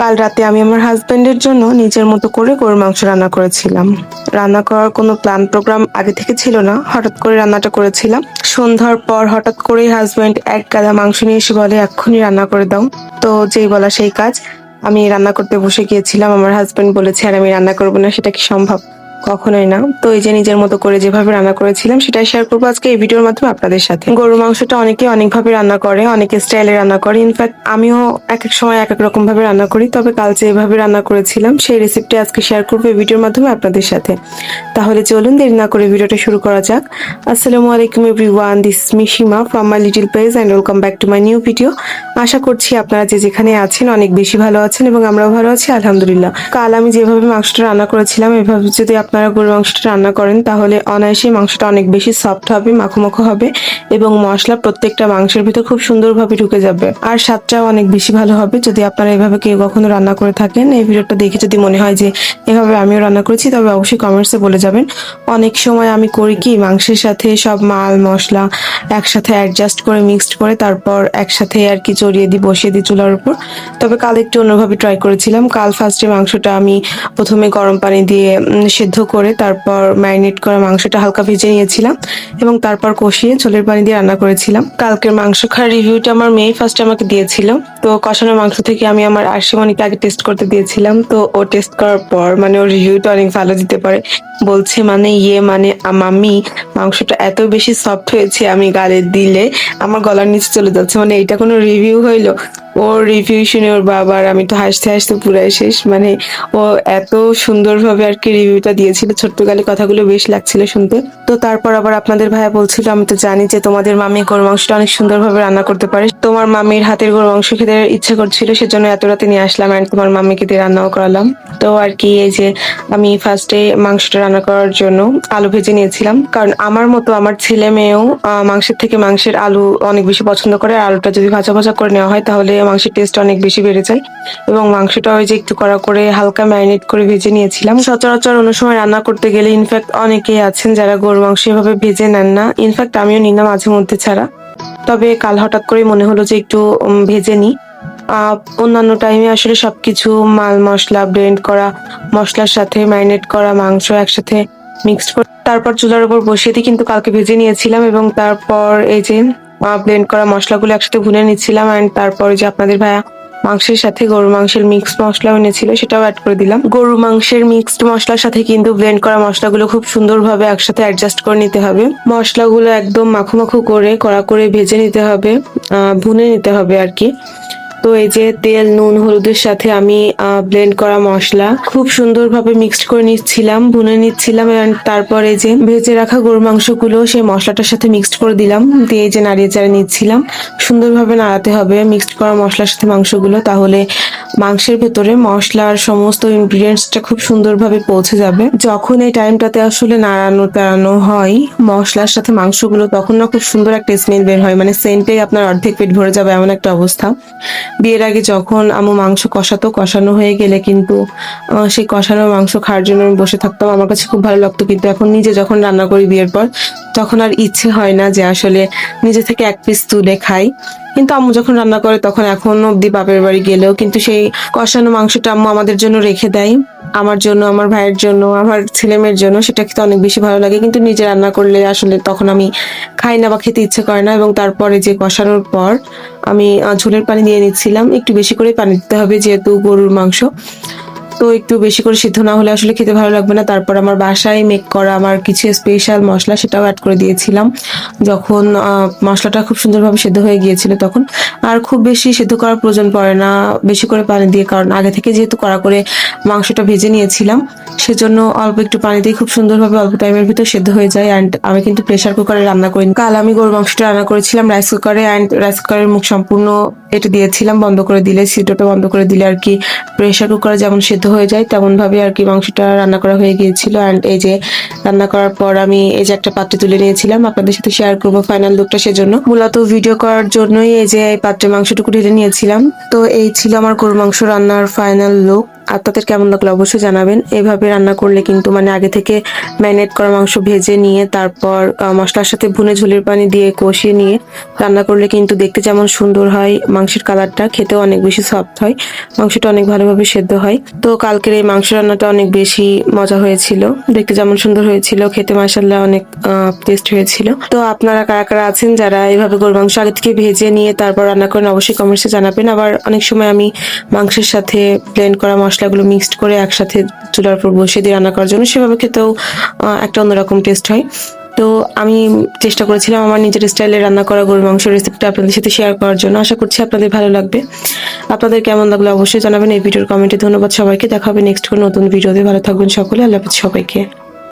কাল রাতে আমি আমার হাজবেন্ডের জন্য নিজের মতো করে গরুর মাংস রান্না করেছিলাম। রান্না করার কোনো প্ল্যান প্রোগ্রাম আগে থেকে ছিল না, হঠাৎ করে রান্নাটা করেছিলাম। সন্ধ্যার পর হঠাৎ করেই হাজবেন্ড এক গাদা মাংস নিয়ে এসে বলে, এক্ষুনি রান্না করে দাও। তো যেই বলা সেই কাজ, আমি রান্না করতে বসে গিয়েছিলাম। আমার হাজবেন্ড বলেছে আর আমি রান্না করবো না, সেটা কি সম্ভব? কখনোই না। তো এই যে নিজের মতো করে যেভাবে রান্না করেছিলাম সেটাই শেয়ার করবো আজকে এই ভিডিওর মাধ্যমে আপনাদের সাথে। গরুর মাংসটা অনেকে অনেকভাবে রান্না করে, অনেকে স্টাইলে রান্না করে। ইনফ্যাক্ট আমিও এক এক সময় এক এক রকম ভাবে রান্না করি, তবে কাল যেভাবে রান্না করেছিলাম সেই রেসিপিটি আজকে শেয়ার করবো এই ভিডিওর মাধ্যমে আপনাদের সাথে। তাহলে চলুন দেরি না করে ভিডিওটা শুরু করা যাক। আসসালামু আলাইকুম everyone, this is Mishima from my little page and welcome back to my new video. আশা করছি আপনারা যে যেখানে আছেন অনেক বেশি ভালো আছেন এবং আমরাও ভালো আছি আলহামদুলিল্লাহ। কাল আমি যেভাবে মাংসটা রান্না করেছিলাম এভাবে যদি আপনারা গরুর মাংসটা রান্না করেন তাহলে অনায়াসে মাংসটা অনেক বেশি সফট হবে, মাখো মাখো হবে এবং মশলা প্রত্যেকটা মাংসের ভিতর খুব সুন্দরভাবে ঢুকে যাবে আর স্বাদটাও অনেক বেশি ভালো হবে। যদি আপনারা এভাবে কেউ কখনো রান্না করে থাকেন, এই ভিডিওটা দেখে যদি মনে হয় যে এভাবে আমিও রান্না করেছি, তবে অবশ্যই কমেন্টসে বলে যাবেন। অনেক সময় আমি করি কি, মাংসের সাথে সব মাল মশলা একসাথে অ্যাডজাস্ট করে মিক্সড করে তারপর একসাথে আর কি চড়িয়ে দিই, বসিয়ে দিই চুলার উপর। তবে কাল একটু অন্যভাবে ট্রাই করেছিলাম। কাল ফার্স্টে মাংসটা আমি প্রথমে গরম পানি দিয়ে সেদ্ধ করে তারপর ম্যারিনেট করা মাংসটা হালকা ভেজে নিয়েছিলাম এবং তারপর কষিয়ে ঝোলের পানি দিয়ে রান্না করেছিলাম। কালকের মাংস খাওয়ার রিভিউটা আমার মেয়ে ফার্স্ট আমাকে দিয়েছিল। তো কষানো মাংস থেকে আমি আমার আরশিমনিকে আগে টেস্ট করতে দিয়েছিলাম। তো ও টেস্ট করার পর মানে ওর রিভিউটা অনেক ভালো দিতে পারে। বলছে মানে মানে মাম্মি মাংসটা এত বেশি সফট হয়েছে, আমি গালে দিলে আমার গলার নিচে চলে যাচ্ছে। মানে এটা কোনো রিভিউ হইলো? ওর রিভিউ শুনে ওর বাবার আমি তো হাসতে হাসতে পুরাই শেষ। মানে ও এত সুন্দরভাবে আর কি রিভিউটা দিয়েছিল, ছোট্ট গালে কথাগুলো বেশ লাগছিল শুনতে। তো তারপর আবার আপনাদের ভাইয়া বলছিল, আমি তো জানি যে তোমাদের মামি গরুর মাংসটা অনেক সুন্দরভাবে রান্না করতে পারে, তোমার মামির হাতের গরুর মাংস খেতে ইচ্ছে করছিল, সেজন্য এত রাতে নিয়ে আসলাম আর তোমার মামিকে দিয়ে রান্নাও করালাম। তো আর কি এই যে আমি ফার্স্টে মাংসটা রান্না করার জন্য আলু ভেজে নিয়েছিলাম, কারণ আমার মতো আমার ছেলে মেয়েও মাংসের থেকে মাংসের আলু অনেক বেশি পছন্দ করে। আর আলুটা যদি ভাজা ভাজা করে নেওয়া হয় তাহলে মাংসের টেস্ট অনেক বেশি বেড়ে যায়। এবং মাংসটা ওই যে একটু কড়া করে হালকা ম্যারিনেট করে ভেজে নিয়েছিলাম। সচরাচর অন্য সময় রান্না করতে গেলে ইনফ্যাক্ট অনেকেই আছেন যারা গরুর মাংস এভাবে ভেজে নেন না। ইনফ্যাক্ট আমিও নিই না মাঝে মধ্যে ছাড়া। তবে কাল হঠাৎ করে মনে হলো যে একটু ভেজে নিই। অন্যান্য টাইমে আসলে সবকিছু মাল মশলা ব্লেন্ড করা মশলার সাথে ম্যারিনেট করা মাংস একসাথে মিক্সড করে তারপর চুলার উপর বসিয়ে দিয়ে কিন্তু কালকে ভেজে নিয়েছিলাম এবং তারপর এই যে ব্লেন্ড করা মশলাগুলো একসাথে ভুনে নিচ্ছিলাম। অ্যান্ড তারপর যে আপনাদের ভাইয়া মাংসের সাথে গরুর মাংসের মিক্সড মশলাও এনেছিল, সেটাও অ্যাড করে দিলাম। গরুর মাংসের মিক্সড মশলার সাথে কিন্তু ব্লেন্ড করা মশলাগুলো খুব সুন্দরভাবে একসাথে অ্যাডজাস্ট করে নিতে হবে। মশলাগুলো একদম মাখো মাখো করে কড়া করে ভেজে নিতে হবে, ভুনে নিতে হবে আর কি। তো এই যে তেল নুন হলুদের সাথে আমি ব্লেন্ড করা মশলা খুব সুন্দরভাবে মিক্সড করে নিচ্ছিলাম, ভুনে নিচ্ছিলাম। তারপর এই যে ভেজে রাখা গরুর মাংসগুলো সেই মশলাটার সাথে মিক্সড করে দিলাম, দিয়ে যে নাড়িয়ে চাড়িয়ে নিচ্ছিলাম। সুন্দরভাবে নাড়াতে হবে মিক্সড করা মশলার সাথে মাংসগুলো, তাহলে মাংসের ভেতরে মশলার সমস্ত ইনগ্রিডিয়েন্টসটা খুব সুন্দরভাবে পৌঁছে যাবে। যখন এই টাইমটাতে আসলে নাড়ানো টাড়ানো হয় মশলার সাথে মাংসগুলো, তখন না খুব সুন্দর একটা স্মেল বের হয়, মানে সেন্টে আপনার অর্ধেক পেট ভরে যাবে এমন একটা অবস্থা। বিয়ের আগে যখন আম্মু মাংস কষানো হয়ে গেলে কিন্তু সেই কষানো মাংস খাওয়ার জন্য আমি বসে থাকতাম, আমার কাছে খুব ভালো লাগতো। কিন্তু এখন নিজে যখন রান্না করি বিয়ের পর, তখন আর ইচ্ছে হয় না যে আসলে নিজে থেকে এক পিস তুলে খাই। কিন্তু আম্মু যখন রান্না করে তখন এখন অব্দি বাপের বাড়ি গেলেও কিন্তু সেই কষানো মাংসটা আম্মু আমাদের জন্য রেখে দেয়, আমার জন্য, আমার ভাইয়ের জন্য, আমার ছেলে মেয়ের জন্য। সেটা খেতে অনেক বেশি ভালো লাগে, কিন্তু নিজে রান্না করলে আসলে তখন আমি খাই না বা খেতে ইচ্ছে করে না। এবং তারপরে যে কষানোর পর আমি ঝোলের পানি দিয়ে নিচ্ছিলাম। একটু বেশি করে পানি দিতে হবে যেহেতু গরুর মাংস, তো একটু বেশি করে সিদ্ধ না হলে আসলে খেতে ভালো লাগবে না। তারপর আমার বাসায় মেক করা আমার কিছু স্পেশাল মশলা সেটাও অ্যাড করে দিয়েছিলাম যখন মশলাটা খুব সুন্দরভাবে সেদ্ধ হয়ে গিয়েছিল তখন। আর খুব বেশি সেদ্ধ করার প্রয়োজন পড়ে না বেশি করে পানি দিয়ে, কারণ আগে থেকে যেহেতু কড়া করে মাংসটা ভেজে নিয়েছিলাম, সেজন্য অল্প একটু পানি দিয়ে খুব সুন্দরভাবে অল্প টাইমের ভিতর সেদ্ধ হয়ে যায়। অ্যান্ড আমি কিন্তু প্রেশার কুকারে রান্না করিনি, কাল আমি গরুর মাংসটা রান্না করেছিলাম রাইস কুকারে। অ্যান্ড রাইস কুকারের মুখ সম্পূর্ণ এটা দিয়েছিলাম বন্ধ করে দিলে, সিটোটা বন্ধ করে দিলে আর কি প্রেশার কুকারে যেমন সেদ্ধ হয়ে যায় তেমন ভাবে আর কি মাংসটা রান্না করা হয়ে গিয়েছিল। অ্যান্ড এই যে রান্না করার পর আমি এই যে একটা পাত্রে তুলে নিয়েছিলাম আপনাদের সাথে শেয়ার করবো ফাইনাল লুকটা, সেজন্য মূলত ভিডিও করার জন্যই এই যে এই পাত্রে মাংসটুকু ঢেলে নিয়েছিলাম। তো এই ছিল আমার গরুর মাংস রান্নার ফাইনাল লুক। আপনাদের কেমন লাগলো অবশ্যই জানাবেন। এভাবে রান্না করলে কিন্তু মানে আগে থেকে ম্যারিনেট করা মাংস ভেজে নিয়ে তারপর মশলার সাথে ভুনে ঝোলের পানি দিয়ে কষিয়ে নিয়ে রান্না করলে কিন্তু দেখতে যেমন সুন্দর হয়, মাংসের কালারটা খেতেও অনেক বেশি সফট হয়, মাংসটা অনেক ভালোভাবে সেদ্ধ হয়। তো কালকের এই মাংস রান্নাটা অনেক বেশি মজা হয়েছিল, দেখতে যেমন সুন্দর হয়েছিল, খেতে মাশাআল্লাহ অনেক টেস্ট হয়েছিল। তো আপনারা কারা কারা আছেন যারা এইভাবে গরুর মাংস আগে থেকে ভেজে নিয়ে তারপর রান্না করেন অবশ্যই কমেন্টসে জানাবেন। আবার অনেক সময় আমি মাংসের সাথে ব্লেন্ড করা মশলাগুলো মিক্সড করে একসাথে চুলার উপর বসিয়ে দিয়ে রান্না করার জন্য, সেভাবে খেতেও একটা অন্যরকম টেস্ট হয়। তো আমি চেষ্টা করেছিলাম আমার নিজের স্টাইলে রান্না করা গরুর মাংস রেসিপিটা আপনাদের সাথে শেয়ার করার জন্য। আশা করছি আপনাদের ভালো লাগবে। আপনাদের কেমন লাগলো অবশ্যই জানাবেন এই ভিডিওর কমেন্টে। ধন্যবাদ সবাইকে, দেখা হবে নেক্সট কোনো নতুন ভিডিওতে। ভালো থাকবেন সকলে, আল্লাহ হাফেজ সবাইকে।